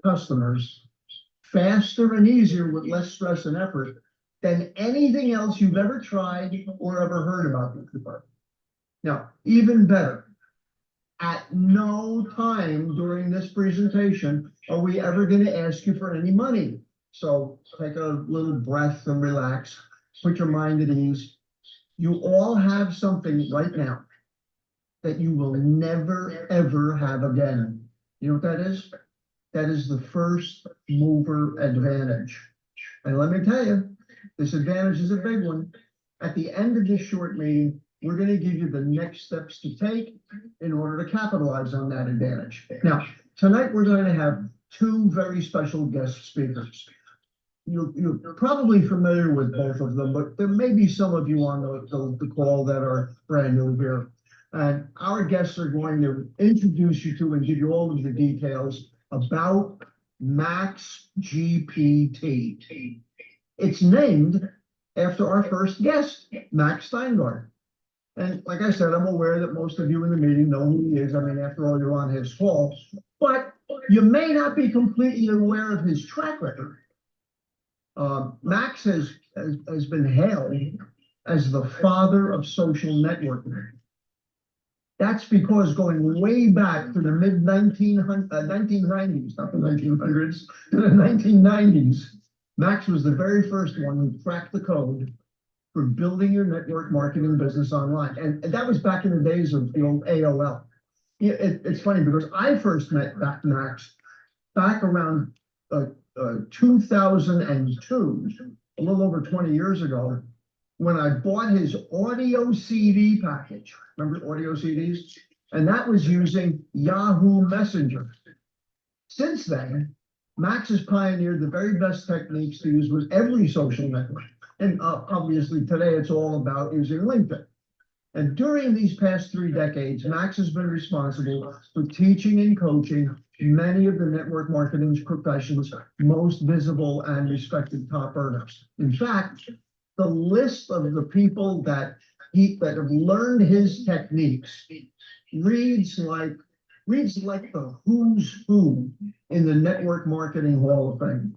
customers faster and easier with less stress and effort than anything else you've ever tried or ever heard about before. Now, even better, at no time during this presentation are we ever going to ask you for any money. So take a little breath and relax, put your mind at ease. You all have something right now that you will never, ever have again. You know what that is? That is the first mover advantage. And let me tell you, this advantage is a big one. At the end of this short meeting, we're going to give you the next steps to take in order to capitalize on that advantage. Now, tonight we're going to have two very special guest speakers. You're probably familiar with both of them, but there may be some of you on the call that are brand new here. And our guests are going to introduce you to and give you all of the details about Max GPT. It's named after our first guest, Max Steingart. And like I said, I'm aware that most of you in the meeting know who he is. I mean, after all, you're on his call. But you may not be completely aware of his track record. Max has been hailed as the father of social networking. That's because going way back to the mid-1990s, not the 1900s, to the 1990s, Max was the very first one who cracked the code for building your network marketing business online. And that was back in the days of the old AOL. It's funny because I first met Max back around 2002, a little over 20 years ago, when I bought his audio CD package. Remember audio CDs? And that was using Yahoo Messenger. Since then, Max has pioneered the very best techniques to use with every social network. And obviously today it's all about using LinkedIn. And during these past 3 decades, Max has been responsible for teaching and coaching many of the network marketing profession's most visible and respected top earners. In fact, the list of the people that have learned his techniques reads like the who's who in the Network Marketing Hall of Fame.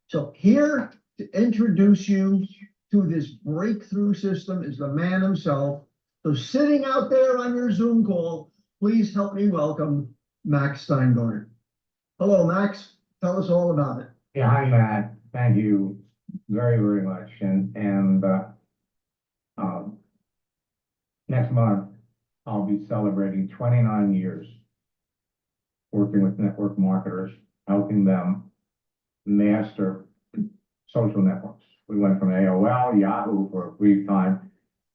So here to introduce you to this breakthrough system is the man himself. So sitting out there on your Zoom call, please help me welcome Max Steingart. Hello, Max. Tell us all about it. Yeah, hi, Matt. Thank you very, very much. And next month, I'll be celebrating 29 years working with network marketers, helping them master social networks. We went from AOL, Yahoo for a brief time,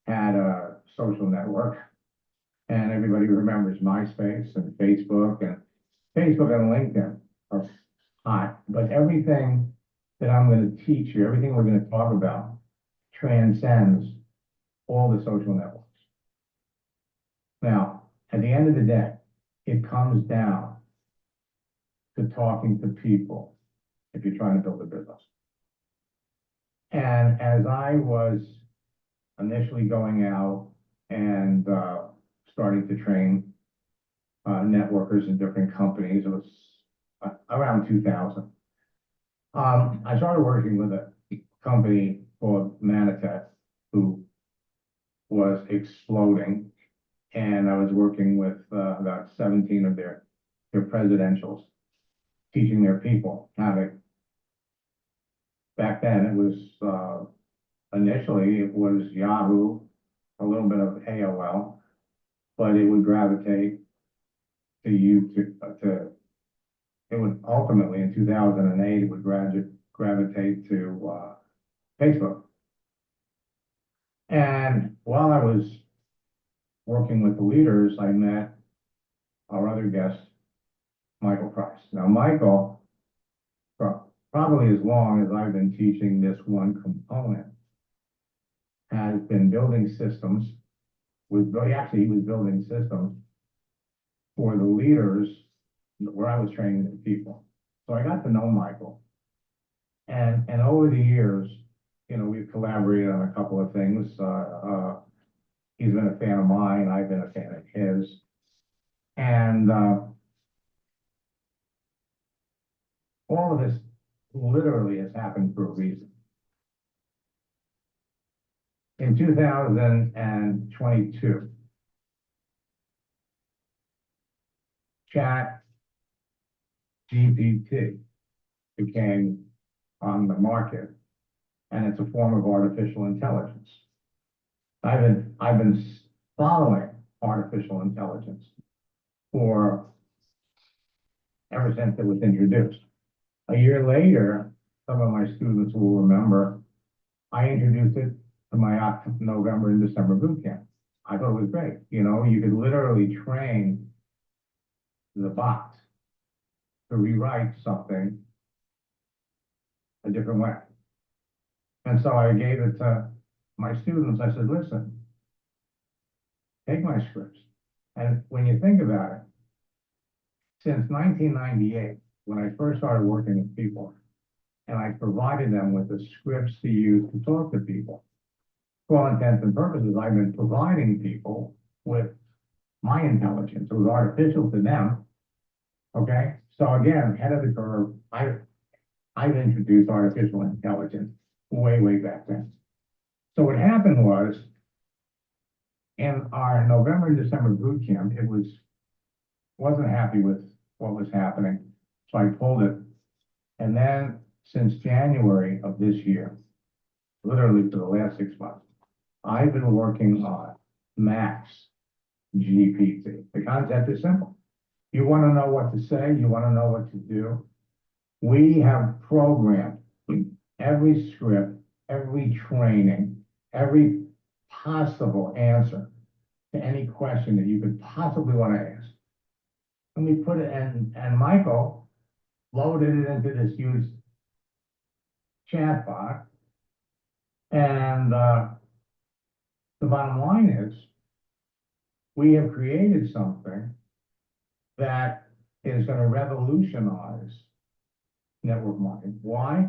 had a social network, and everybody remembers MySpace and Facebook and LinkedIn are hot, but everything that I'm going to teach you, everything we're going to talk about transcends all the social networks. Now, at the end of the day, it comes down to talking to people if you're trying to build a business. And as I was initially going out and starting to train networkers in different companies, it was around 2000. I started working with a company called Manatech, who was exploding, and I was working with about 17 of their presidentials, teaching their people how to. Back then, it was initially it was Yahoo, a little bit of AOL, but it would gravitate to it would ultimately in 2008 it would gravitate to Facebook. And while I was working with the leaders, I met our other guest, Michael Price. Now, Michael, probably as long as I've been teaching this one component, has been building systems he was building systems for the leaders where I was training the people. So I got to know Michael. And over the years, we've collaborated on a couple of things. He's been a fan of mine, I've been a fan of his. And all of this literally has happened for a reason. In 2022, Chat GPT became on the market, and it's a form of artificial intelligence. I've been following artificial intelligence for ever since it was introduced. A year later, some of my students will remember, I introduced it to my November and December boot camp. I thought it was great. You know, you could literally train the bot to rewrite something a different way. And so I gave it to my students. I said, listen, take my scripts. And when you think about it, since 1998, when I first started working with people, and I provided them with the scripts to use to talk to people, for all intents and purposes, I've been providing people with my intelligence. It was artificial to them. Okay, so again, head of the curve, I've introduced artificial intelligence way back then. So what happened was, in our November and December boot camp, wasn't happy with what was happening, so I pulled it. And then since January of this year, literally for the last 6 months, I've been working on Max GPT. The concept is simple. You want to know what to say, you want to know what to do. We have programmed every script, every training, every possible answer to any question that you could possibly want to ask. And we put it in, and Michael loaded it into this huge chat bot. And the bottom line is, we have created something that is going to revolutionize network marketing. Why?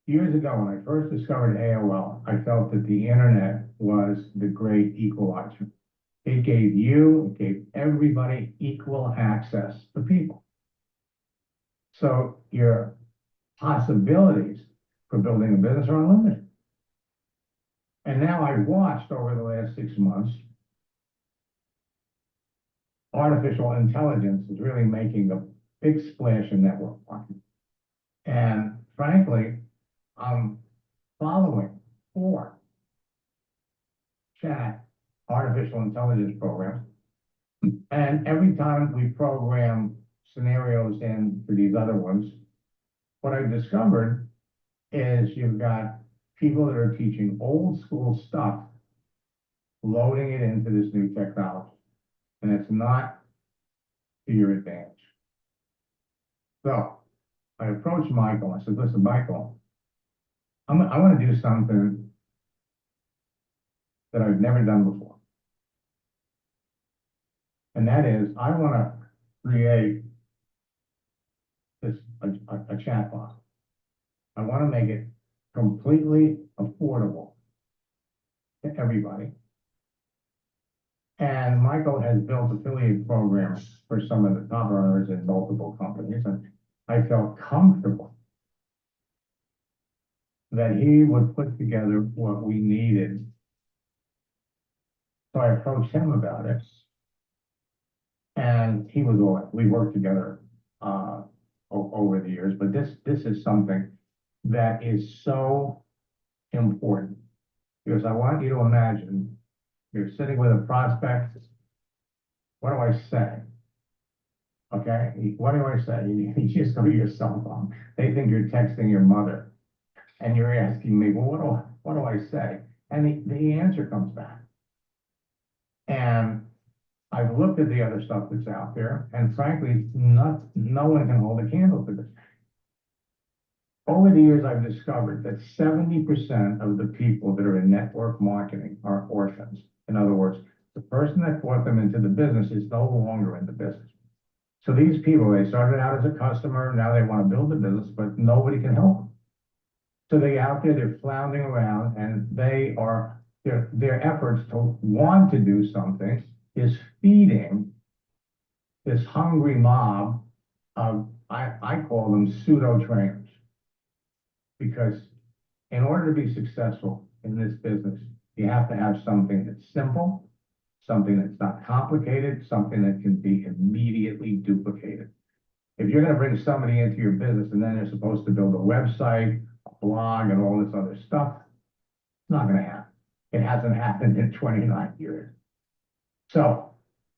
Years ago, when I first discovered AOL, I felt that the internet was the great equalizer. It gave everybody equal access to people. So your possibilities for building a business are unlimited. And now I've watched over the last 6 months, artificial intelligence is really making a big splash in network marketing. And frankly, I'm following 4 chat artificial intelligence programs. And every time we program scenarios in for these other ones, what I've discovered is you've got people that are teaching old school stuff, loading it into this new technology. And it's not to your advantage. So I approached Michael. I said, listen, Michael, I want to do something that I've never done before. And that is, I want to create a chat box. I want to make it completely affordable to everybody. And Michael has built affiliate programs for some of the top earners in multiple companies, and I felt comfortable that he would put together what we needed. So I approached him about it, and he was all right. We worked together over the years, but this is something that is so important, because I want you to imagine you're sitting with a prospect. What do I say? Okay, what do I say? You just go to your cell phone. They think you're texting your mother, and you're asking me, well, what do I say? And the answer comes back. And I've looked at the other stuff that's out there, and frankly, no one can hold a candle to this. Over the years, I've discovered that 70% of the people that are in network marketing are orphans. In other words, the person that brought them into the business is no longer in the business. So these people, they started out as a customer, now they want to build a business, but nobody can help them. So they're out there, they're floundering around, and their efforts to want to do something is feeding this hungry mob of I call them pseudo trainers. Because in order to be successful in this business, you have to have something that's simple, something that's not complicated, something that can be immediately duplicated. If you're gonna bring somebody into your business and then they're supposed to build a website, a blog, and all this other stuff, it's not gonna happen. It hasn't happened in 29 years. So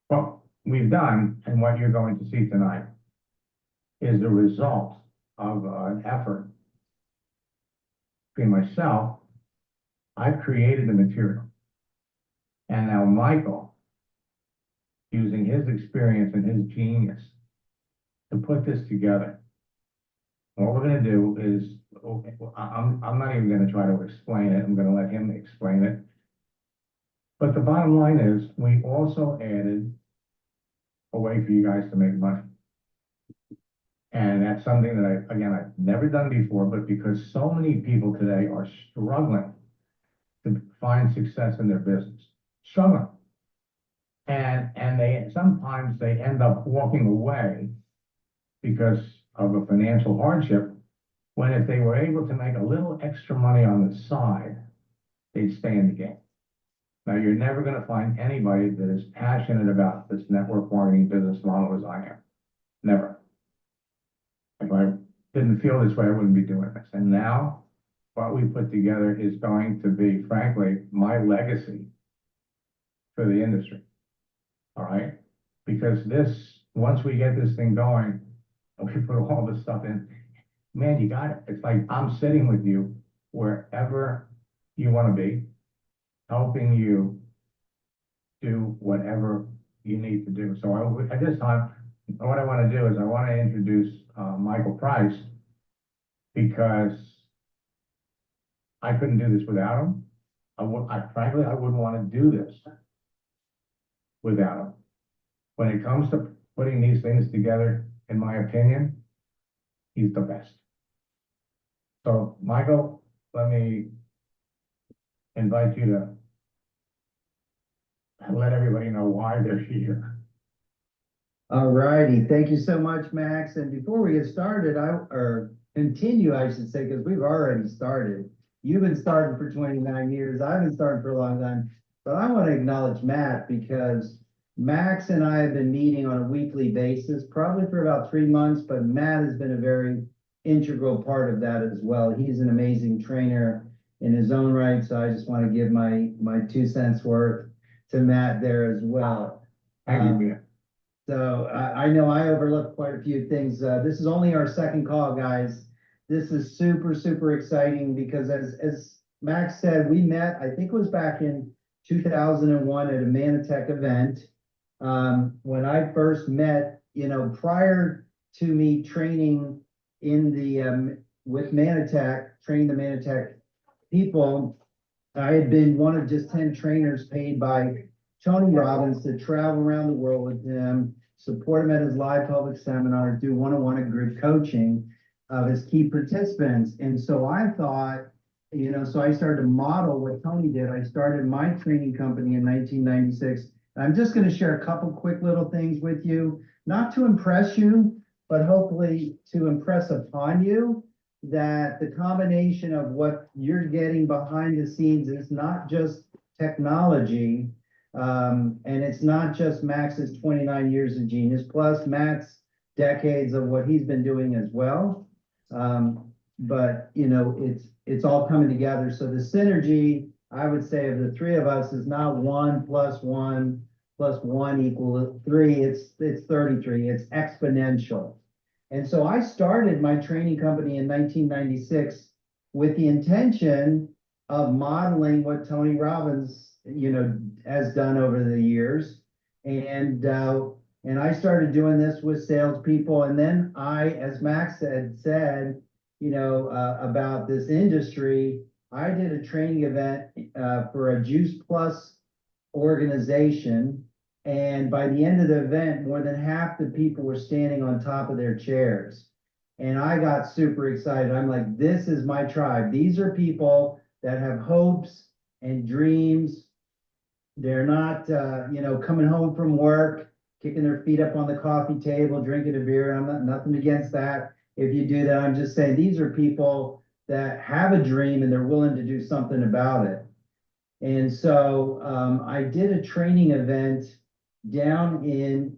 what we've done and what you're going to see tonight is the result of an effort between myself. I've created the material. And now Michael, using his experience and his genius to put this together. What we're gonna do is, I'm not even gonna try to explain it. I'm gonna let him explain it. But the bottom line is, we also added a way for you guys to make money. And that's something that I've never done before, but because so many people today are struggling to find success in their business, struggling. And sometimes they end up walking away because of a financial hardship, when if they were able to make a little extra money on the side, they'd stay in the game. Now, you're never gonna find anybody that is passionate about this network marketing business model as I am. Never. If I didn't feel this way, I wouldn't be doing this. And now, what we put together is going to be, frankly, my legacy for the industry. All right? Because once we get this thing going, and we put all this stuff in, man, you got it. It's like I'm sitting with you wherever you want to be, helping you do whatever you need to do. So at this time, what I want to do is I want to introduce Michael Price, because I couldn't do this without him. Frankly, I wouldn't want to do this without him. When it comes to putting these things together, in my opinion, he's the best. So, Michael, let me invite you to let everybody know why they're here. All righty, thank you so much, Max. And before we get started, or continue, I should say, because we've already started. You've been starting for 29 years. I've been starting for a long time. But I want to acknowledge Matt, because Max and I have been meeting on a weekly basis, probably for about 3 months, but Matt has been a very integral part of that as well. He's an amazing trainer in his own right, so I just want to give my 2 cents worth to Matt there as well. Thank you. So I know I overlooked quite a few things. This is only our second call, guys. This is super, super exciting, because as Max said, we met, I think it was back in 2001 at a Manatech event. When I first met, prior to me training in the, with Manatech, training the Manatech people, I had been one of just 10 trainers paid by Tony Robbins to travel around the world with him, support him at his live public seminars, do one-on-one and group coaching of his key participants. And so I thought, so I started to model what Tony did. I started my training company in 1996. I'm just going to share a couple quick little things with you, not to impress you, but hopefully to impress upon you that the combination of what you're getting behind the scenes is not just technology, and it's not just Max's 29 years of genius, plus Matt's decades of what he's been doing as well. But it's all coming together. So the synergy, I would say, of the 3 of us is not 1 + 1 + 1 = 3. It's 33. It's exponential. And so I started my training company in 1996 with the intention of modeling what Tony Robbins, has done over the years. And I started doing this with salespeople. And then as Max had said, about this industry, I did a training event for a Juice Plus organization. And by the end of the event, more than half the people were standing on top of their chairs. And I got super excited. I'm like, this is my tribe. These are people that have hopes and dreams. They're not, coming home from work kicking their feet up on the coffee table, drinking a beer. I'm not, nothing against that. If you do that, I'm just saying these are people that have a dream and they're willing to do something about it. And so I did a training event down in,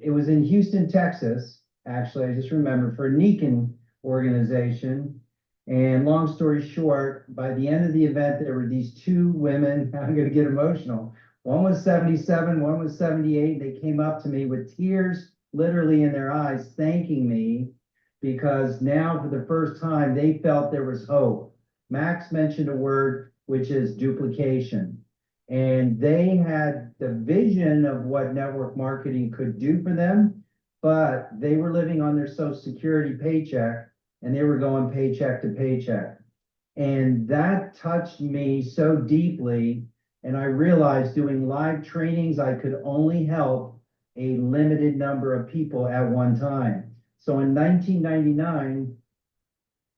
it was in Houston, Texas, actually, I just remember, for a Nikan organization. And long story short, by the end of the event, there were these two women, I'm gonna get emotional. One was 77, one was 78. They came up to me with tears literally in their eyes, thanking me, because now for the first time, they felt there was hope. Max mentioned a word, which is duplication. And they had the vision of what network marketing could do for them, but they were living on their Social Security paycheck and they were going paycheck to paycheck. And that touched me so deeply. And I realized doing live trainings, I could only help a limited number of people at one time. So in 1999,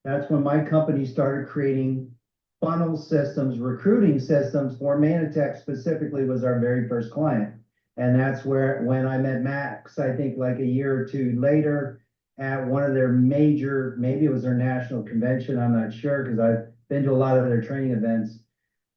that's when my company started creating funnel systems, recruiting systems for Manatech specifically was our very first client. And that's when I met Max, I think like a year or two later at one of their major, maybe it was their national convention, I'm not sure, because I've been to a lot of their training events.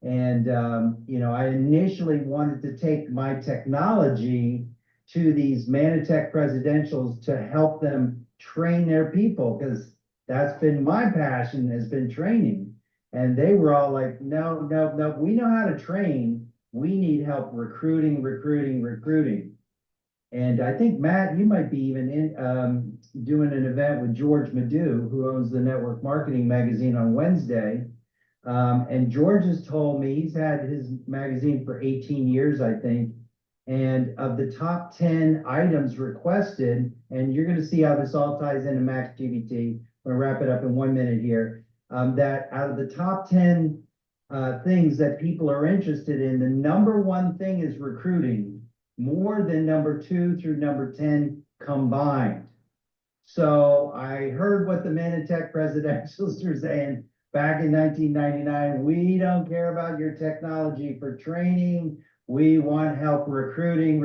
And, I initially wanted to take my technology to these Manatech presidentials to help them train their people, because that's been my passion, has been training. And they were all like, no, we know how to train. We need help recruiting. And I think, Matt, you might be even in doing an event with George Madu, who owns the Network Marketing magazine, on Wednesday. And George has told me he's had his magazine for 18 years, I think. And of the top 10 items requested, and you're going to see how this all ties into Max GPT. I'm going to wrap it up in 1 minute here. That out of the top 10 things that people are interested in, the number one thing is recruiting, more than number 2 through number 10 combined. So I heard what the Manatech presidentials are saying back in 1999. We don't care about your technology for training. We want help recruiting.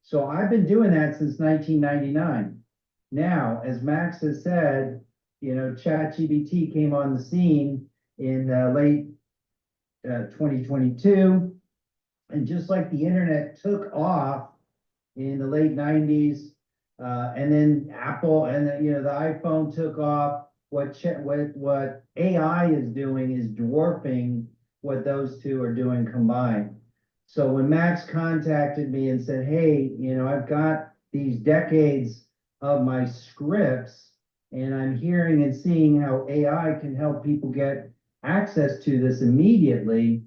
So I've been doing that since 1999. Now, as Max has said, ChatGPT came on the scene in late 2022. And just like the internet took off in the late 90s, and then Apple and the iPhone took off, what AI is doing is dwarfing what those two are doing combined. So when Max contacted me and said, hey, I've got these decades of my scripts, and I'm hearing and seeing how AI can help people get access to this immediately.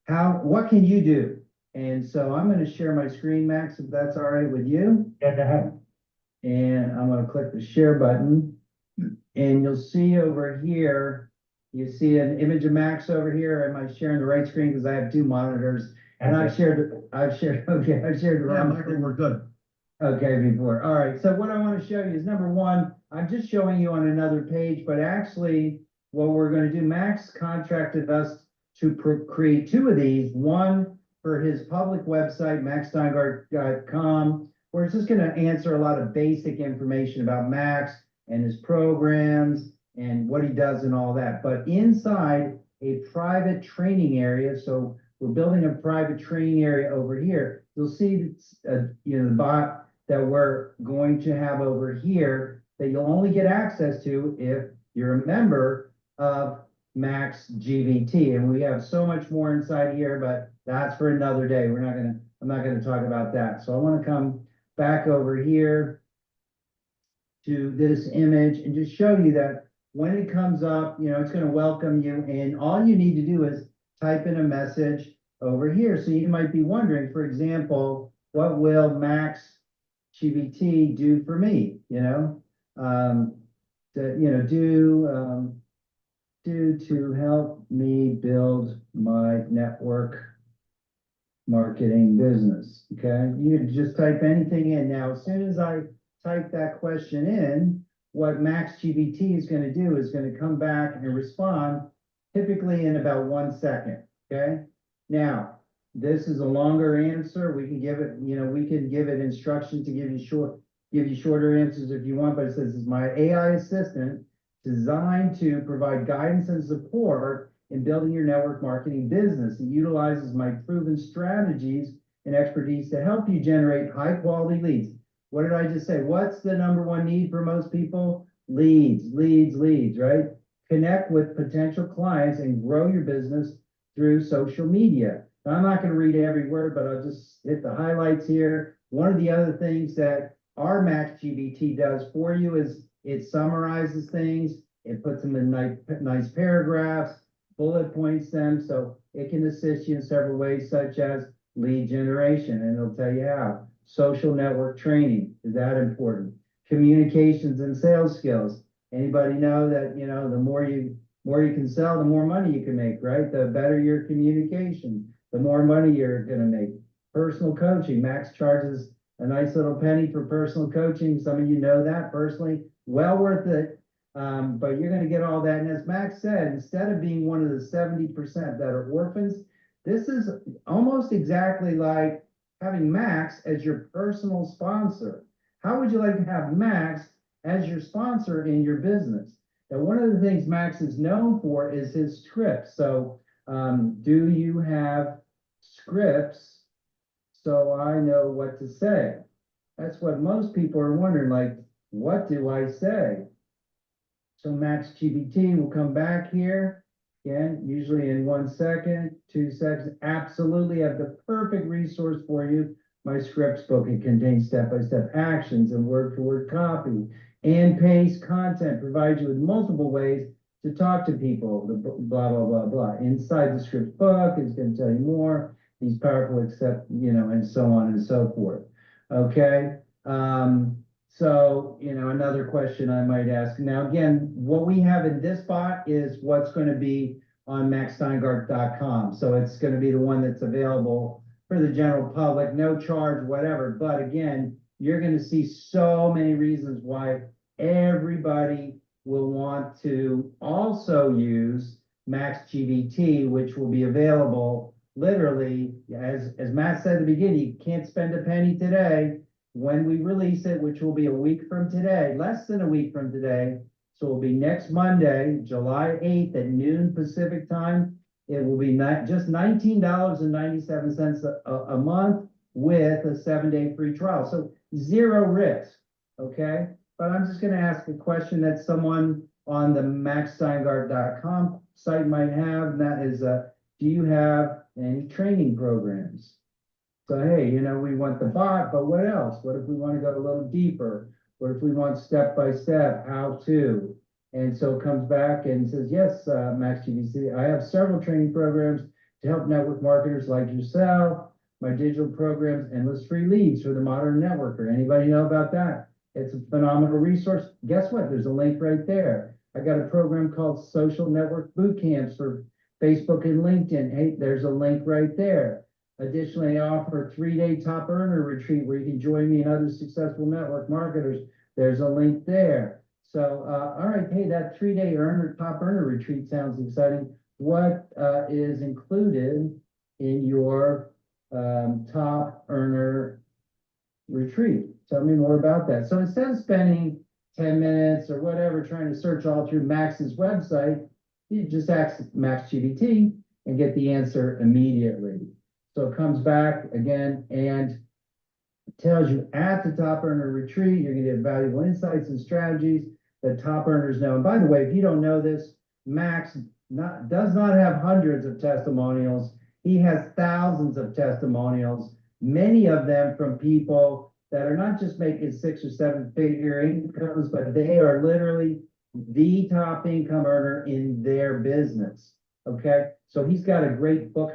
What can you do? And so I'm going to share my screen, Max, if that's all right with you. Yeah, go ahead. And I'm going to click the share button. And you'll see over here, you see an image of Max over here. Am I sharing the right screen? Because I have two monitors. And I've shared the Yeah, wrong. Michael, we're good. Okay, before. All right. So what I want to show you is, number one, I'm just showing you on another page, but actually what we're going to do, Max contracted us to create two of these, one for his public website, maxsteingart.com, where it's just going to answer a lot of basic information about Max and his programs and what he does and all that. But inside a private training area, so we're building a private training area over here. You'll see the bot that we're going to have over here that you'll only get access to if you're a member of Max GVT. And we have so much more inside here, but that's for another day. I'm not gonna talk about that. So I want to come back over here to this image and just show you that when it comes up, it's going to welcome you, and all you need to do is type in a message over here. So you might be wondering, for example, what will Max GVT do for me? Do to help me build my network marketing business. Okay, you can just type anything in. Now, as soon as I type that question in, what Max GVT is going to do is going to come back and respond, typically in about 1 second. Okay. Now, This is a longer answer. We can give it, we can give it instructions to give you shorter answers if you want, but it says, "This is my AI assistant designed to provide guidance and support in building your network marketing business. It utilizes my proven strategies and expertise to help you generate high quality leads." What did I just say? What's the number one need for most people? Leads, leads, leads, right? Connect with potential clients and grow your business through social media. Now, I'm not going to read every word, but I'll just hit the highlights here. One of the other things that our Max GBT does for you is it summarizes things, it puts them in nice paragraphs, bullet points them, so it can assist you in several ways, such as lead generation, and it'll tell you how. Social network training, is that important? Communications and sales skills. Anybody know that, the more you can sell, the more money you can make, right? The better your communication, the more money you're gonna make. Personal coaching, Max charges a nice little penny for personal coaching. Some of you know that personally, well worth it. But you're gonna get all that. And as Max said, instead of being one of the 70% that are orphans, this is almost exactly like having Max as your personal sponsor. How would you like to have Max as your sponsor in your business? Now, one of the things Max is known for is his scripts. So, do you have scripts so I know what to say? That's what most people are wondering, like, what do I say? So Max GBT will come back here. Again, usually in 1 second, 2 seconds. Absolutely have the perfect resource for you. My scripts book, it contains step-by-step actions and word-for-word copy and paste content, provides you with multiple ways to talk to people, blah, blah, blah, blah. Inside the script book, it's going to tell you more. These powerful, except, and so on and so forth. Okay. So, another question I might ask. Now, again, what we have in this bot is what's going to be on maxsteingart.com. So it's going to be the one that's available for the general public, no charge, whatever. But again, you're going to see so many reasons why everybody will want to also use Max GBT, which will be available literally, as Matt said at the beginning, you can't spend a penny today. When we release it, which will be a week from today, less than a week from today, so it'll be next Monday, July 8th at noon Pacific time. It will be just $19.97 a month with a 7-day free trial. So zero risk, okay? But I'm just gonna ask a question that someone on the maxsteingart.com site might have, and that is, do you have any training programs? So, hey, we want the bot, but what else? What if we want to go a little deeper? What if we want step-by-step, how to? And so it comes back and says, yes, Max GBT, I have several training programs to help network marketers like yourself. My digital programs, Endless Free Leads for the Modern Networker. Anybody know about that? It's a phenomenal resource. Guess what? There's a link right there. I got a program called Social Network Boot Camps for Facebook and LinkedIn. Hey, there's a link right there. Additionally, I offer a 3-day top earner retreat where you can join me and other successful network marketers. There's a link there. So, all right, hey, that 3-day top earner retreat sounds exciting. What is included in your top earner retreat? Tell me more about that. So instead of spending 10 minutes or whatever trying to search all through Max's website, you just ask Max GBT and get the answer immediately. So it comes back again and tells you at the top earner retreat, you're going to get valuable insights and strategies that top earners know. And by the way, if you don't know this, Max does not have hundreds of testimonials. He has thousands of testimonials, many of them from people that are not just making 6 or 7 figure incomes, but they are literally the top income earner in their business. Okay, so he's got a great book,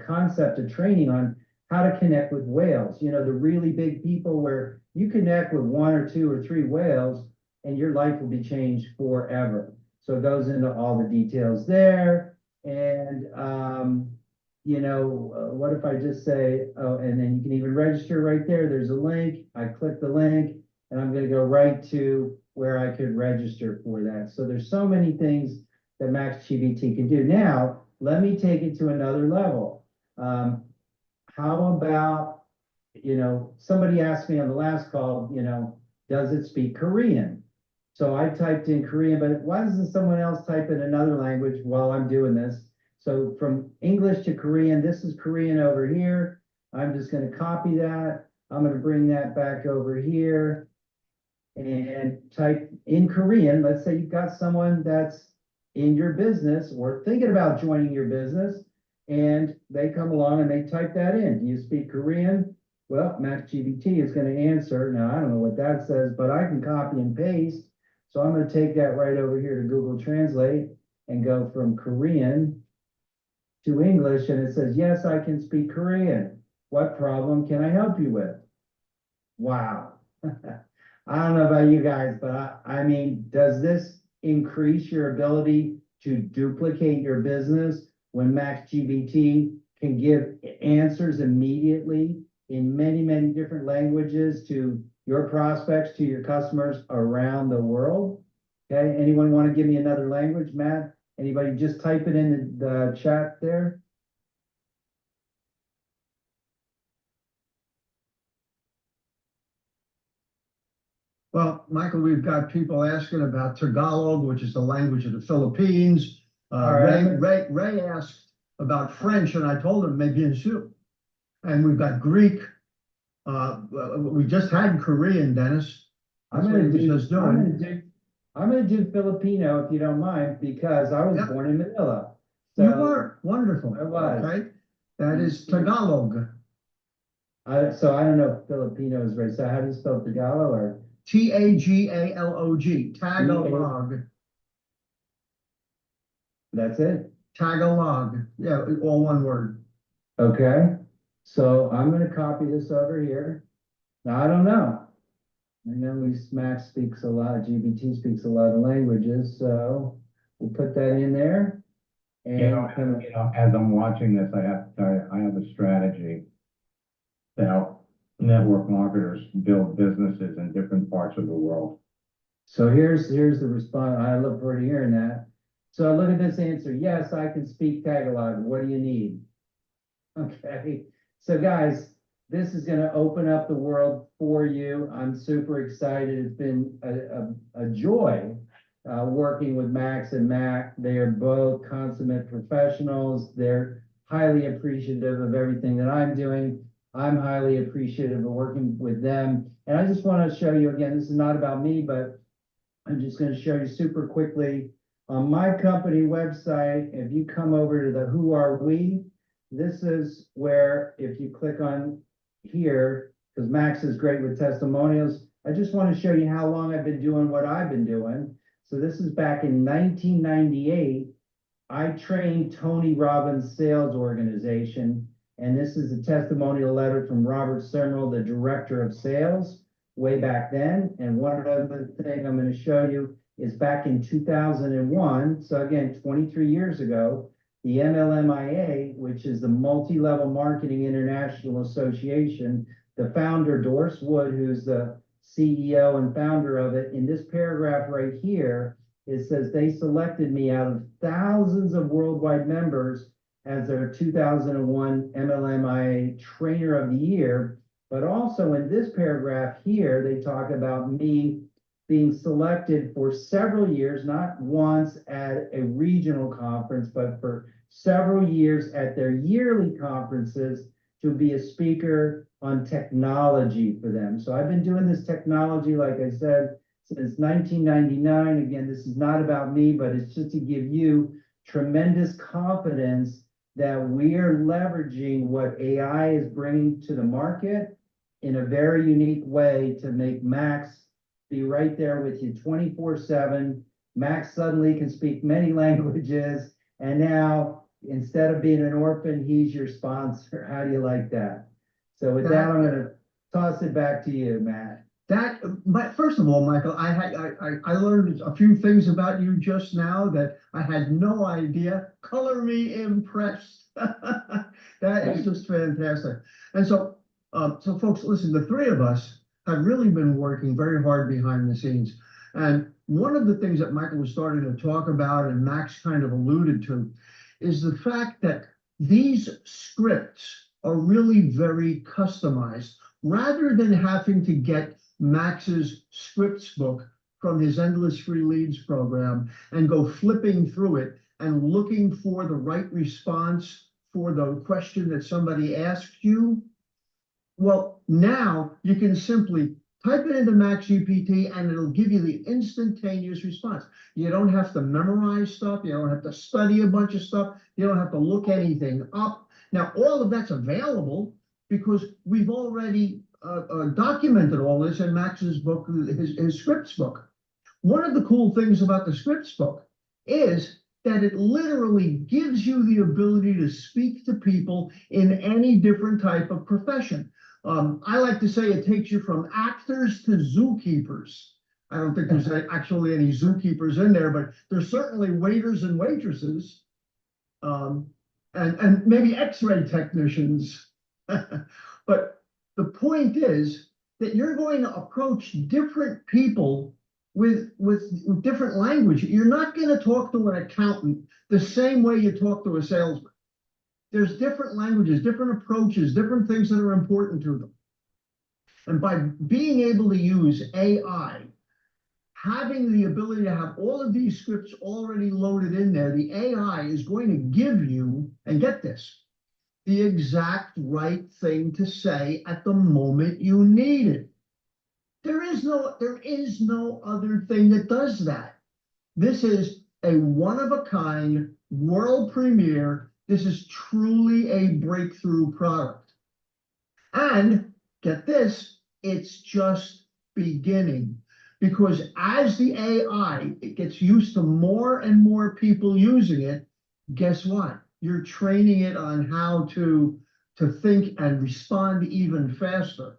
concept of training on how to connect with whales. The really big people where you connect with 1 or 2 or 3 whales and your life will be changed forever. So it goes into all the details there. And, what if I just say, oh, and then you can even register right there. There's a link. I click the link and I'm going to go right to where I could register for that. So there's so many things that Max GBT can do. Now, let me take it to another level. How about, somebody asked me on the last call, does it speak Korean? So I typed in Korean, but why doesn't someone else type in another language while I'm doing this? So from English to Korean, this is Korean over here. I'm just going to copy that. I'm going to bring that back over here and type in Korean. Let's say you've got someone that's in your business or thinking about joining your business, and they come along and they type that in. Do you speak Korean? Well, MaxGPT is going to answer. Now, I don't know what that says, but I can copy and paste. So I'm going to take that right over here to Google Translate and go from Korean to English. And it says, yes, I can speak Korean. What problem can I help you with? Wow. I don't know about you guys, but I mean, does this increase your ability to duplicate your business when MaxGPT can give answers immediately in many, many different languages to your prospects, to your customers around the world? Okay, anyone want to give me another language, Matt? Anybody just type it in the chat there? Well, Michael, we've got people asking about Tagalog, which is the language of the Philippines. All right. Ray asked about French, and I told him maybe in soup. And we've got Greek. We just had Korean, Dennis. I'm gonna do Filipino if you don't mind, because I was born in Manila. So you were wonderful. I was. Okay, that is Tagalog. So I don't know if Filipino is right. So how do you spell Tagalog or? Tagalog. Tagalog. That's it. Tagalog. Yeah, all one word. Okay. So I'm going to copy this over here. Now I don't know. I know Max speaks a lot. GPT speaks a lot of languages, so we'll put that in there. And as I'm watching this, I have to tell you, I have a strategy to help network marketers build businesses in different parts of the world. So here's the response. I look forward to hearing that. So look at this answer. Yes, I can speak Tagalog. What do you need? Okay. So guys, this is going to open up the world for you. I'm super excited. It's been a joy working with Max and Mac. They are both consummate professionals. They're highly appreciative of everything that I'm doing. I'm highly appreciative of working with them. And I just want to show you again, this is not about me, but I'm just going to show you super quickly on my company website. If you come over to the Who Are We, this is where if you click on here, because Max is great with testimonials, I just want to show you how long I've been doing what I've been doing. So this is back in 1998. I trained Tony Robbins' sales organization. And this is a testimonial letter from Robert Semerel, the director of sales, way back then. And one other thing I'm going to show you is back in 2001. So again, 23 years ago, the MLMIA, which is the Multi-Level Marketing International Association, the founder, Doris Wood, who's the CEO and founder of it, in this paragraph right here, it says they selected me out of thousands of worldwide members as their 2001 MLMIA Trainer of the Year. But also in this paragraph here, they talk about me being selected for several years, not once at a regional conference, but for several years at their yearly conferences to be a speaker on technology for them. So I've been doing this technology, like I said, since 1999. Again, this is not about me, but it's just to give you tremendous confidence that we are leveraging what AI is bringing to the market in a very unique way to make Max be right there with you 24/7. Max suddenly can speak many languages, and now instead of being an orphan, he's your sponsor. How do you like that? So with that, I'm going to toss it back to you, Matt. But first of all, Michael, I learned a few things about you just now that I had no idea. Color me impressed. That is just fantastic. And so folks, listen, the three of us have really been working very hard behind the scenes. And one of the things that Michael was starting to talk about and Max kind of alluded to is the fact that these scripts are really very customized. Rather than having to get Max's scripts book from his Endless Free Leads program and go flipping through it and looking for the right response for the question that somebody asked you, well, now you can simply type it into Max GPT and it'll give you the instantaneous response. You don't have to memorize stuff. You don't have to study a bunch of stuff. You don't have to look anything up. Now, all of that's available because we've already documented all this in Max's book, his scripts book. One of the cool things about the scripts book is that it literally gives you the ability to speak to people in any different type of profession. I like to say it takes you from actors to zookeepers. I don't think there's actually any zookeepers in there, but there's certainly waiters and waitresses, and maybe X-ray technicians. But the point is that you're going to approach different people with different language. You're not going to talk to an accountant the same way you talk to a salesman. There's different languages, different approaches, different things that are important to them. And by being able to use AI, having the ability to have all of these scripts already loaded in there, the AI is going to give you, and get this, the exact right thing to say at the moment you need it. There is no other thing that does that. This is a one-of-a-kind, world premiere. This is truly a breakthrough product. And get this, it's just beginning. Because as the AI gets used to more and more people using it, guess what? You're training it on how to think and respond even faster.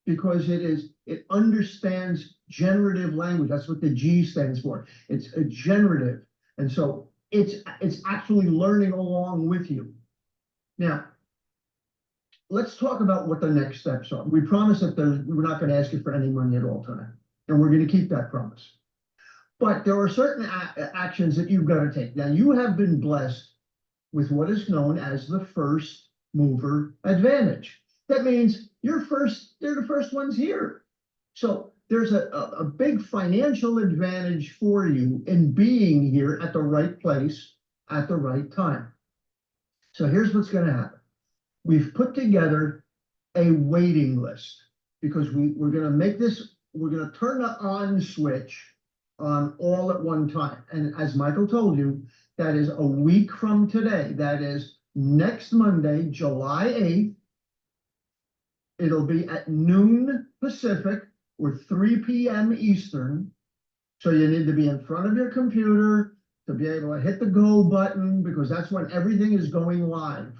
Because it understands generative language. That's what the G stands for. It's a generative. And so it's actually learning along with you. Now, let's talk about what the next steps are. We promise that we're not going to ask you for any money at all tonight, and we're going to keep that promise. But there are certain actions that you've got to take. Now, you have been blessed with what is known as the first mover advantage. That means they're the first ones here. So there's a big financial advantage for you in being here at the right place at the right time. So here's what's going to happen. We've put together a waiting list because we're going to make this, we're going to turn the on switch on all at one time. And as Michael told you, that is a week from today. That is next Monday, July 8th. It'll be at noon Pacific or 3 p.m. Eastern. So you need to be in front of your computer to be able to hit the go button because that's when everything is going live.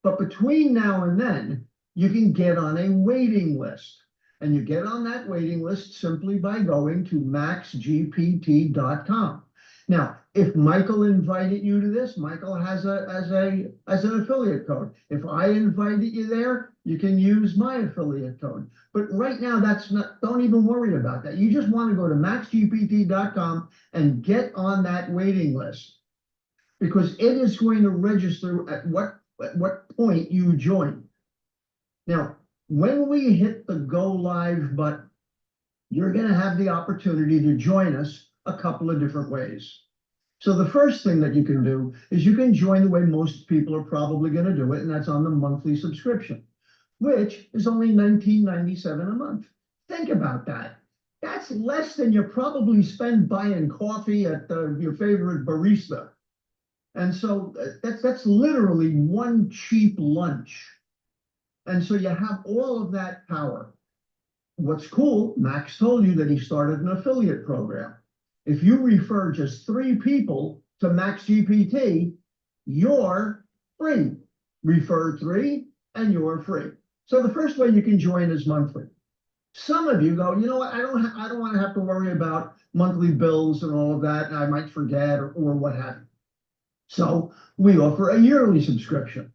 But between now and then, you can get on a waiting list. And you get on that waiting list simply by going to maxgpt.com. Now, if Michael invited you to this, Michael has an affiliate code. If I invited you there, you can use my affiliate code. But right now, don't even worry about that. You just want to go to maxgpt.com and get on that waiting list because it is going to register at what point you join. Now, when we hit the go live button, you're going to have the opportunity to join us a couple of different ways. So the first thing that you can do is you can join the way most people are probably going to do it, and that's on the monthly subscription, which is only $19.97 a month. Think about that. That's less than you probably spend buying coffee at your favorite barista. And so that's literally one cheap lunch. And so you have all of that power. What's cool, Max told you that he started an affiliate program. If you refer just 3 people to Max GPT, you're free. Refer 3 and you're free. So the first way you can join is monthly. Some of you go, you know what, I don't want to have to worry about monthly bills and all of that, and I might forget or what have you. So we offer a yearly subscription.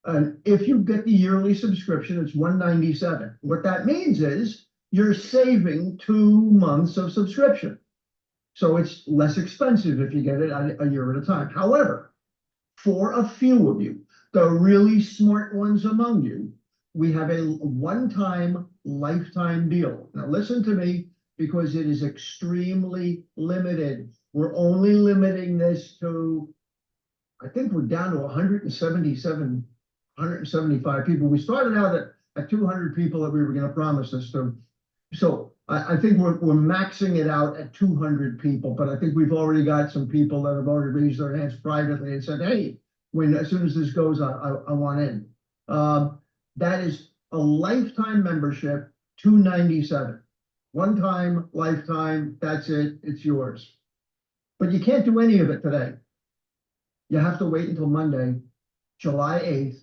And if you get the yearly subscription, it's $197. What that means is you're saving 2 months of subscription. So it's less expensive if you get it a year at a time. However, for a few of you, the really smart ones among you, we have a one-time lifetime deal. Now listen to me, because it is extremely limited. We're only limiting this to, I think we're down to 177, 175 people. We started out at 200 people that we were gonna promise this to. So I think we're maxing it out at 200 people, but I think we've already got some people that have already raised their hands privately and said, hey, as soon as this goes, I want in. That is a lifetime membership, $297. One time, lifetime, that's it, it's yours. But you can't do any of it today. You have to wait until Monday, July 8th,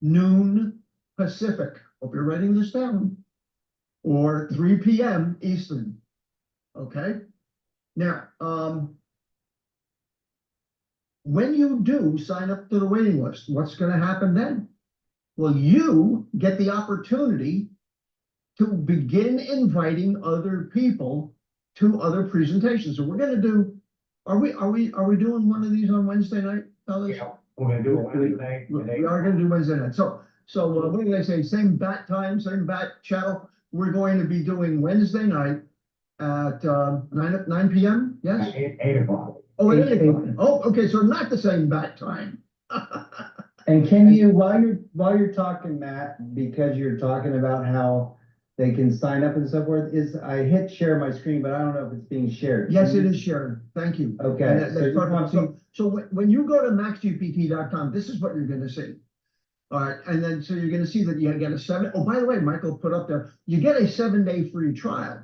noon Pacific. Hope you're writing this down. Or 3 p.m. Eastern. Okay? Now, when you do sign up to the waiting list, what's going to happen then? Well, you get the opportunity to begin inviting other people to other presentations. So we're going to do, are we doing one of these on Wednesday night, fellas? Yeah, we're gonna do it Wednesday. We are going to do Wednesday night. So what do they say? Same bat time, same bat channel. We're going to be doing Wednesday night at 9 p.m. Yes? 8 o'clock. Oh, at 8 8 o'clock. Oh, okay, so not the same bat time. And can you, while you're talking, Matt, because you're talking about how they can sign up and so forth, I hit share my screen, but I don't know if it's being shared. Yes, it is shared. Thank you. Okay, And so you want to- so when you go to maxgpt.com, this is what you're going to see. All right, and then so you're going to see that you get a 7. Oh, by the way, Michael put up there, you get a 7-day free trial.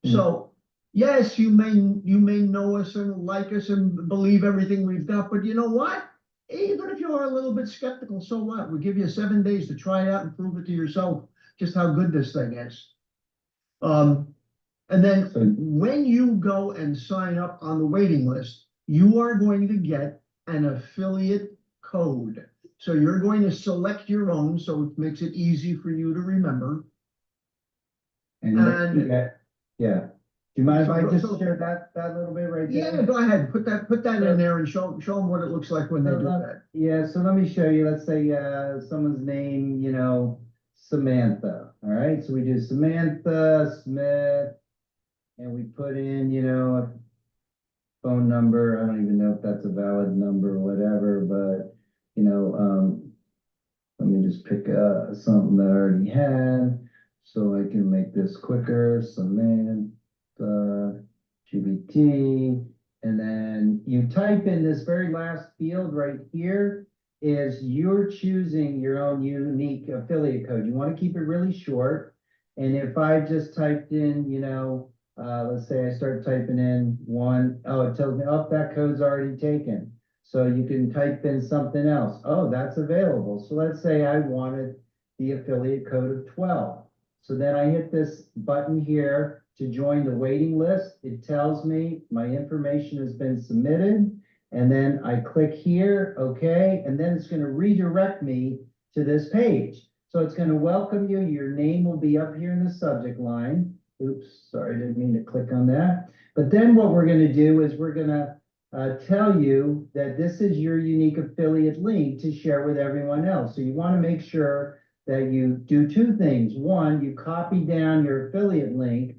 So yes, you may know us and like us and believe everything we've got, but you know what? Even if you are a little bit skeptical, so what? We give you 7 days to try it out and prove it to yourself just how good this thing is. And then when you go and sign up on the waiting list, you are going to get an affiliate code. So you're going to select your own, so it makes it easy for you to remember. And yeah. Do you mind if I just share that little bit right there? Yeah, go ahead. Put that in there and show them what it looks like when they do that. Yeah, so let me show you. Let's say someone's name, Samantha. All right, so we do Samantha Smith, and we put in, a phone number. I don't even know if that's a valid number or whatever, but let me just pick something that I already had so I can make this quicker. Samantha GPT, and then you type in this very last field right here is you're choosing your own unique affiliate code. You want to keep it really short. And if I just typed in, let's say I start typing in it tells me, oh, that code's already taken. So you can type in something else. Oh, that's available. So let's say I wanted the affiliate code of 12. So then I hit this button here to join the waiting list. It tells me my information has been submitted. And then I click here, okay, and then it's going to redirect me to this page. So it's going to welcome you. Your name will be up here in the subject line. Oops, sorry, didn't mean to click on that. But then what we're going to do is we're going to tell you that this is your unique affiliate link to share with everyone else. So you want to make sure that you do 2 things. One, you copy down your affiliate link,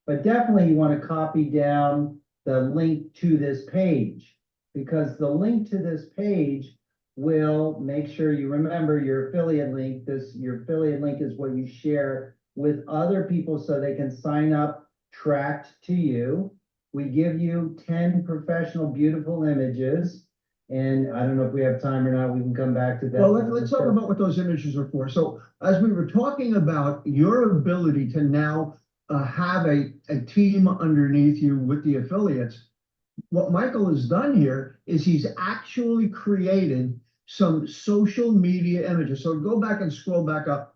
but definitely you want to copy down the link to this page, because the link to this page will make sure you remember your affiliate link. Your affiliate link is what you share with other people so they can sign up tracked to you. We give you 10 professional, beautiful images. And I don't know if we have time or not. We can come back to that. Well, let's talk about what those images are for. So as we were talking about your ability to now have a team underneath you with the affiliates, what Michael has done here is he's actually created some social media images. So go back and scroll back up.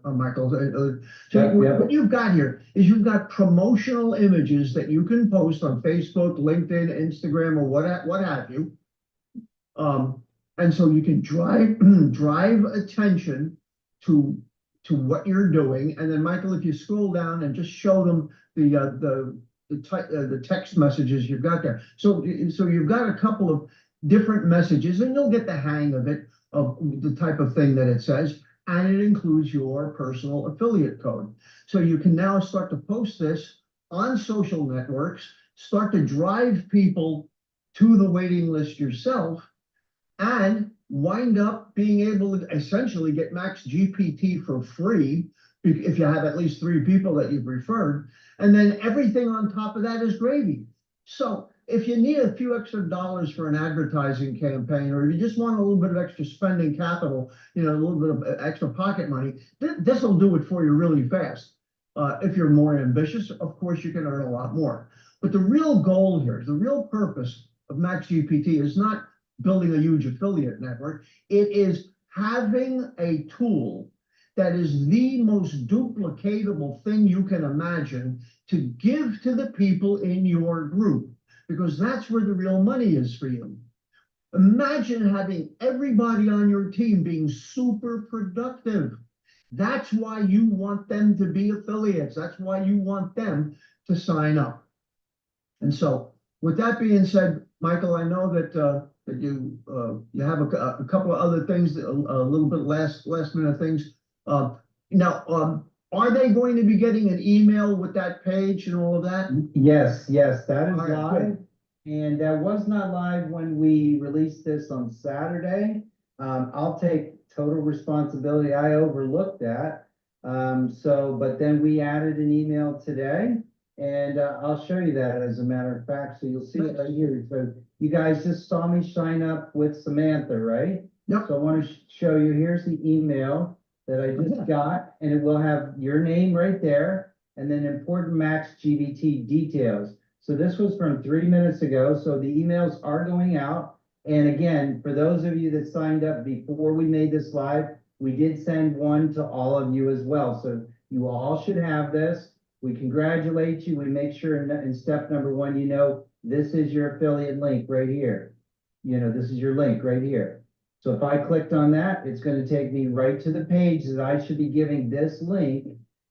Michael. What you've got here is you've got promotional images that you can post on Facebook, LinkedIn, Instagram, or what have you. And so you can drive attention to what you're doing. And then Michael, if you scroll down and just show them the text messages you've got there. So you've got a couple of different messages, and you'll get the hang of it, of the type of thing that it says, and it includes your personal affiliate code. So you can now start to post this on social networks, start to drive people to the waiting list yourself, and wind up being able to essentially get Max GPT for free if you have at least 3 people that you've referred, and then everything on top of that is gravy. So if you need a few extra dollars for an advertising campaign, or if you just want a little bit of extra spending capital, a little bit of extra pocket money, this will do it for you really fast. If you're more ambitious, of course, you can earn a lot more. But the real goal here, the real purpose of Max GPT is not building a huge affiliate network. It is having a tool that is the most duplicatable thing you can imagine to give to the people in your group, because that's where the real money is for you. Imagine having everybody on your team being super productive. That's why you want them to be affiliates. That's why you want them to sign up. And so with that being said, Michael, I know that you have a couple of other things, a little bit last minute things. Now, are they going to be getting an email with that page and all of that? Yes, that is All right, live. good. And that was not live when we released this on Saturday. I'll take total responsibility. I overlooked that. But then we added an email today, and I'll show you that as a matter of fact. So you'll see it right here. So you guys just saw me sign up with Samantha, right? Yep. So I want to show you, here's the email that I just got, and it will have your name right there, and then important Max GBT details. So this was from 3 minutes ago, so the emails are going out. And again, for those of you that signed up before we made this live, we did send one to all of you as well. So you all should have this. We congratulate you. We make sure in step number 1, this is your affiliate link right here. This is your link right here. So if I clicked on that, it's going to take me right to the page that I should be giving this link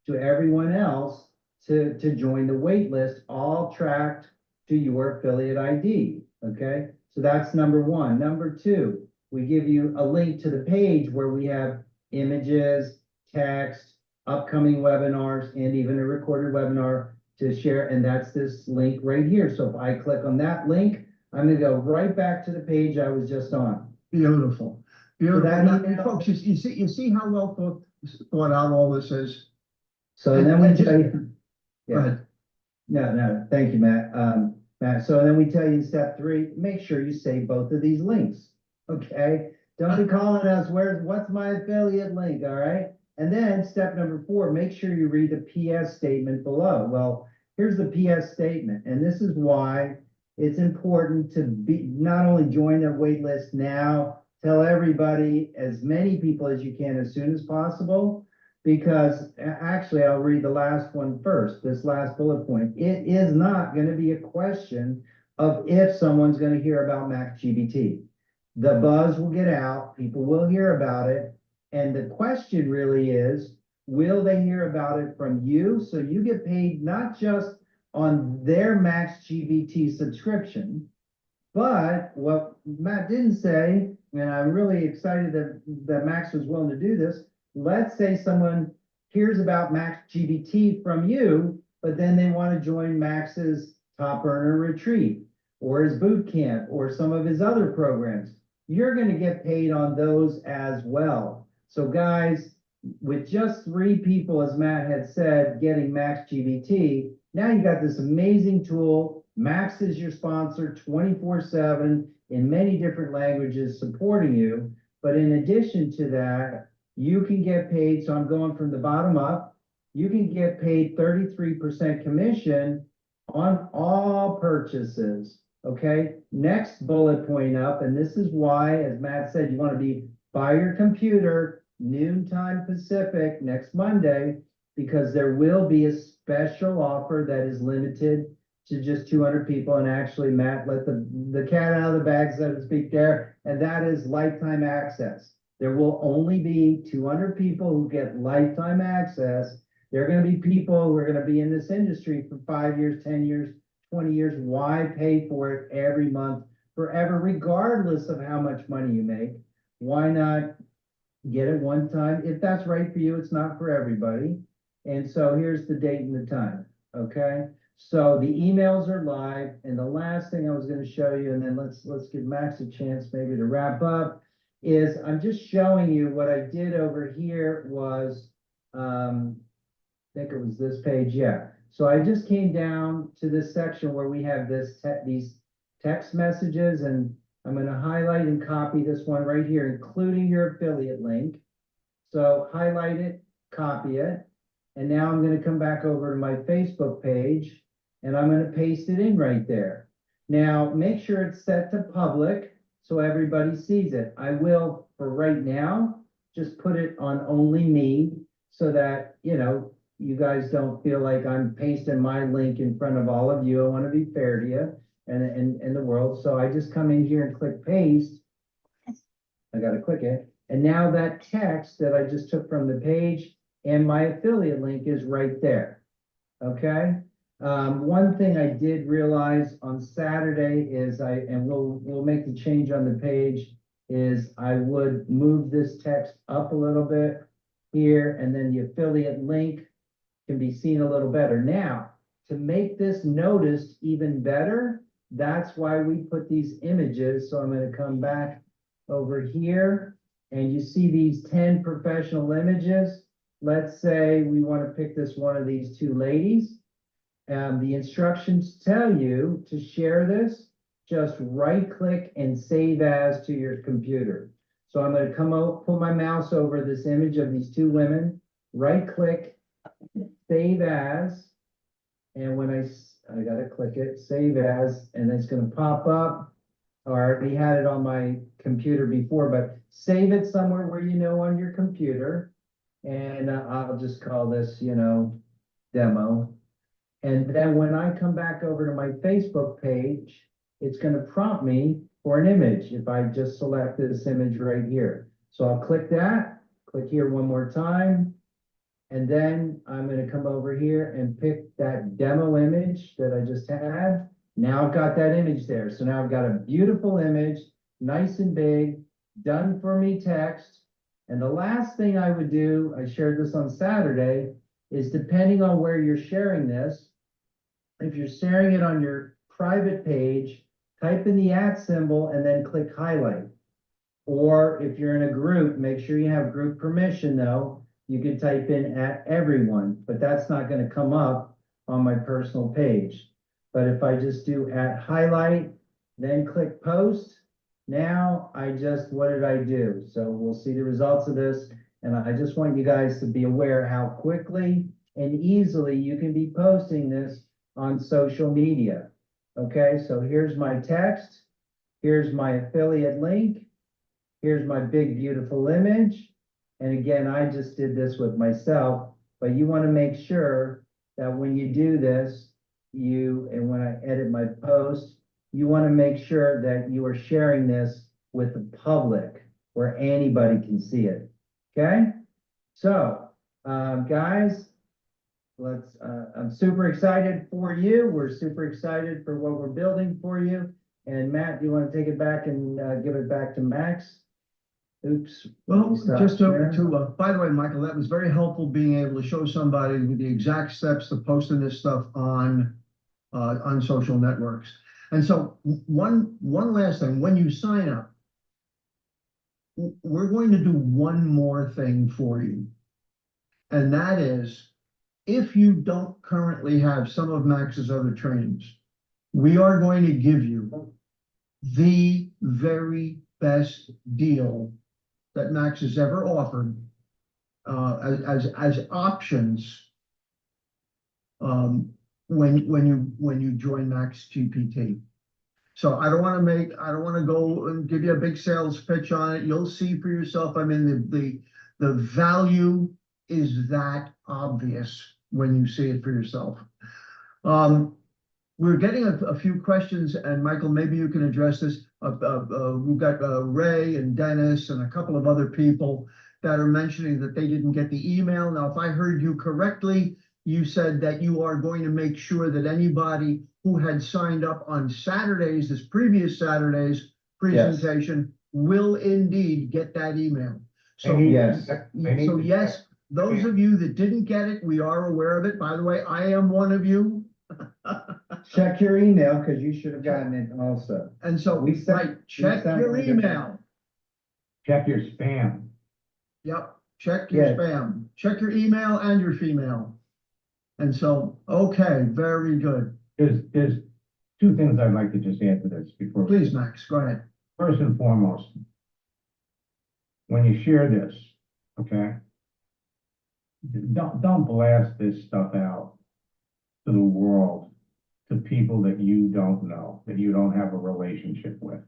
to everyone else to join the wait list, all tracked to your affiliate ID. Okay, so that's number 1. Number 2, we give you a link to the page where we have images, text, upcoming webinars, and even a recorded webinar to share. And that's this link right here. So if I click on that link, I'm going to go right back to the page I was just on. Beautiful. Beautiful. So Now, folks, you see how well thought out all this is. So then we tell you, Go ahead. no, thank you, Matt. Matt, so then we tell you in step 3, make sure you save both of these links. Okay, don't be calling us, what's my affiliate link? All right. And then step number 4, make sure you read the PS statement below. Well, here's the PS statement, and this is why it's important to not only join their wait list now, tell everybody, as many people as you can as soon as possible, because actually I'll read the last one first, this last bullet point. It is not going to be a question of if someone's going to hear about Max GBT. The buzz will get out, people will hear about it, and the question really is, will they hear about it from you? So you get paid not just on their Max GBT subscription, but what Matt didn't say, and I'm really excited that Max was willing to do this. Let's say someone hears about Max GBT from you, but then they want to join Max's Top Earner Retreat or his boot camp or some of his other programs. You're going to get paid on those as well. So guys, with just 3 people, as Matt had said, getting Max GBT, now you got this amazing tool. Max is your sponsor 24/7 in many different languages supporting you. But in addition to that, you can get paid. So I'm going from the bottom up. You can get paid 33% commission on all purchases. Okay. Next bullet point up. And this is why, as Matt said, you want to be by your computer, noontime Pacific next Monday, because there will be a special offer that is limited to just 200 people. And actually, Matt let the cat out of the bag, so to speak, there, and that is lifetime access. There will only be 200 people who get lifetime access. There are going to be people who are going to be in this industry for 5 years, 10 years, 20 years. Why pay for it every month forever, regardless of how much money you make. Why not get it one time? If that's right for you, it's not for everybody. And so here's the date and the time, okay? So the emails are live, and the last thing I was gonna show you, and then let's give Max a chance maybe to wrap up, is I'm just showing you what I did over here was, I think it was this page, yeah. So I just came down to this section where we have these text messages, and I'm gonna highlight and copy this one right here, including your affiliate link. So highlight it, copy it, and now I'm gonna come back over to my Facebook page, and I'm gonna paste it in right there. Now, make sure it's set to public so everybody sees it. I will, for right now, just put it on only me so that, you know, you guys don't feel like I'm pasting my link in front of all of you. I want to be fair to you and the world. So I just come in here and click paste. I got to click it. And now that text that I just took from the page and my affiliate link is right there. Okay. One thing I did realize on Saturday is we'll make the change on the page, is I would move this text up a little bit here, and then the affiliate link can be seen a little better. Now, to make this noticed even better, that's why we put these images. So I'm going to come back over here, and you see these 10 professional images. Let's say we want to pick this one of these two ladies. The instructions tell you to share this, just right click and save as to your computer. So I'm going to come out, put my mouse over this image of these two women, right click, save as, and when I gotta click it, save as, and it's gonna pop up. I already had it on my computer before, but save it somewhere where you know on your computer. And I'll just call this, you know, demo. And then when I come back over to my Facebook page, it's gonna prompt me for an image if I just select this image right here. So I'll click that, click here one more time. And then I'm gonna come over here and pick that demo image that I just had. Now I've got that image there. So now I've got a beautiful image, nice and big, done for me text. And the last thing I would do, I shared this on Saturday, is depending on where you're sharing this, if you're sharing it on your private page, type in the @ symbol and then click highlight. Or if you're in a group, make sure you have group permission though. You can type in @everyone, but that's not going to come up on my personal page. But if I just do @highlight, then click post, now what did I do? So we'll see the results of this. And I just want you guys to be aware how quickly and easily you can be posting this on social media. Okay, so here's my text. Here's my affiliate link. Here's my big, beautiful image. And again, I just did this with myself, but you want to make sure that when you do this, and when I edit my post, you want to make sure that you are sharing this with the public where anybody can see it. Okay? So, guys, I'm super excited for you. We're super excited for what we're building for you. And Matt, do you want to take it back and give it back to Max? Oops. Well, just by the way, Michael, that was very helpful being able to show somebody with the exact steps to posting this stuff on social networks. And so one last thing, when you sign up, we're going to do one more thing for you. And that is, if you don't currently have some of Max's other trainings, we are going to give you the very best deal that Max has ever offered as options when you join Max GPT. So I don't want to go and give you a big sales pitch on it. You'll see for yourself. I mean, the value is that obvious when you see it for yourself. We're getting a few questions, and Michael, maybe you can address this. We've got Ray and Dennis and a couple of other people that are mentioning that they didn't get the email. Now, if I heard you correctly, you said that you are going to make sure that anybody who had signed up on Saturdays, this previous Saturday's presentation, will indeed get that email. So, Yes. so yes, those of you that didn't get it, we are aware of it. By the way, I am one of you. Check your email, because you should have gotten it also. And so, We sent- right, check sent your one different- email. Check your spam. Yep, check your Yeah. spam, check your email and your female. And so, okay, very good. There's two things I'd like to just add to this before. Please, Max, go ahead. First and foremost, when you share this, okay? Don't blast this stuff out to the world, to people that you don't know, that you don't have a relationship with.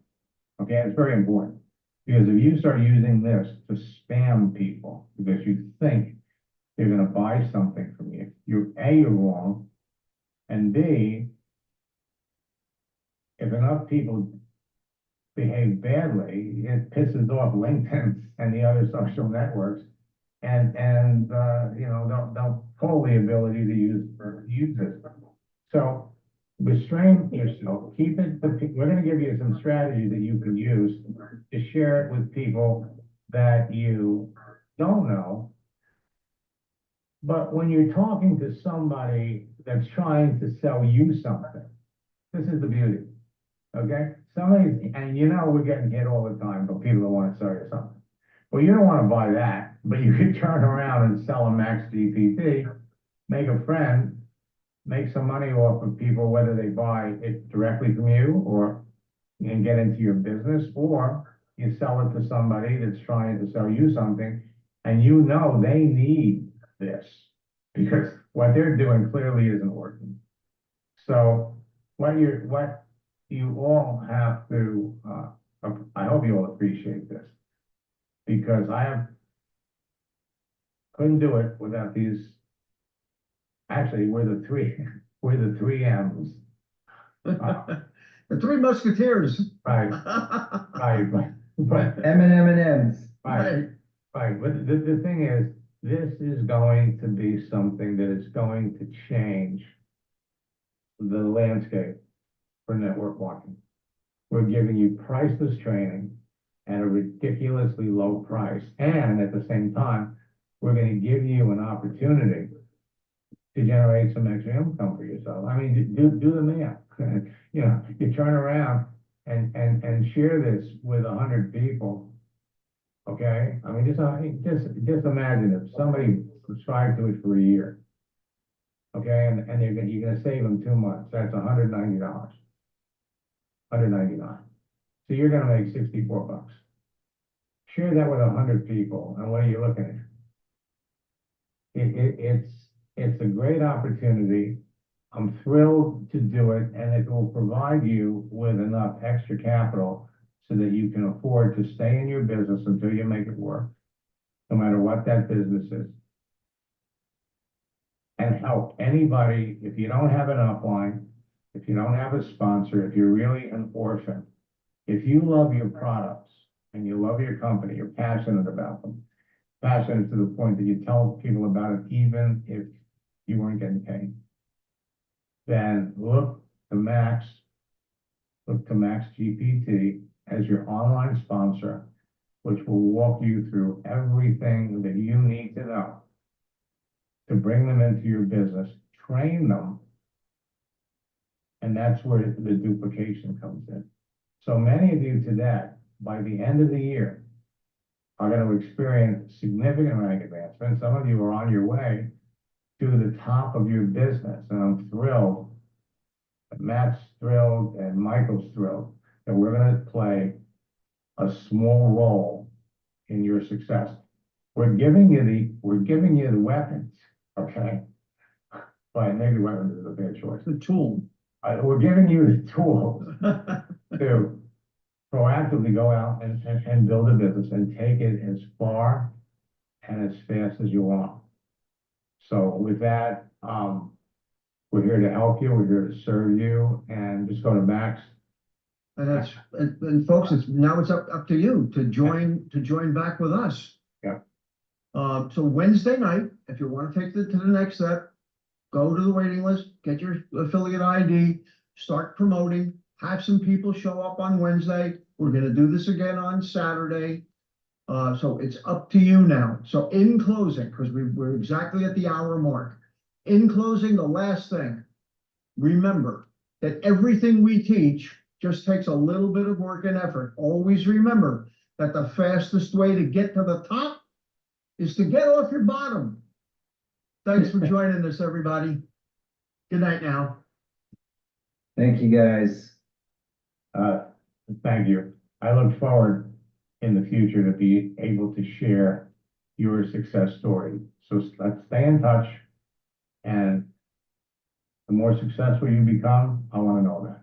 Okay, it's very important. Because if you start using this to spam people because you think they're gonna buy something from you, you're wrong. And B, if enough people behave badly, it pisses off LinkedIn and the other social networks. And you know, they'll pull the ability to use this. So restrain yourself, keep it, we're gonna give you some strategy that you can use to share it with people that you don't know. But when you're talking to somebody that's trying to sell you something, this is the beauty, okay? Somebody, and you know we're getting hit all the time from people that want to sell you something. Well, you don't want to buy that, but you could turn around and sell a Max GPT, make a friend, make some money off of people, whether they buy it directly from you or and get into your business, or you sell it to somebody that's trying to sell you something, and you know they need this because what they're doing clearly isn't working. So what you all have to, I hope you all appreciate this, because couldn't do it without these. Actually, we're the three M's. The Three Musketeers. Right, but M&M's. right, but the thing is, this is going to be something that is going to change the landscape for network marketing. We're giving you priceless training at a ridiculously low price, and at the same time, we're going to give you an opportunity to generate some extra income for yourself. I mean, do the math. You know, you turn around and share this with 100 people. Okay, I mean, just imagine if somebody subscribed to it for a year. Okay, and you're gonna save them 2 months. That's $190. $199. So you're gonna make 64 bucks. Share that with 100 people, and what are you looking at? It's a great opportunity. I'm thrilled to do it, and it will provide you with enough extra capital so that you can afford to stay in your business until you make it work, no matter what that business is. And help anybody, if you don't have an upline, if you don't have a sponsor, if you're really an orphan, if you love your products and you love your company, you're passionate about them, passionate to the point that you tell people about it even if you weren't getting paid, then look to Max GPT as your online sponsor, which will walk you through everything that you need to know to bring them into your business, train them, and that's where the duplication comes in. So many of you today, by the end of the year, are going to experience significant rank advancement. Some of you are on your way to the top of your business, and I'm thrilled, Matt's thrilled, and Michael's thrilled that we're going to play a small role in your success. We're giving you the weapons, okay? But maybe weapons is a bad choice. The tool. We're giving you the tools to proactively go out and build a business and take it as far and as fast as you want. So with that, we're here to help you. We're here to serve you, and just go to Max. And folks, it's up to you to join back with us. Yeah. So Wednesday night, if you want to take it to the next step, go to the waiting list, get your affiliate ID, start promoting, have some people show up on Wednesday. We're gonna do this again on Saturday. So it's up to you now. So in closing, because we're exactly at the hour mark. In closing, the last thing, remember that everything we teach just takes a little bit of work and effort. Always remember that the fastest way to get to the top is to get off your bottom. Thanks for joining us, everybody. Good night now. Thank you, guys. Thank you. I look forward in the future to be able to share your success story. So let's stay in touch. And the more successful you become, I want to know that.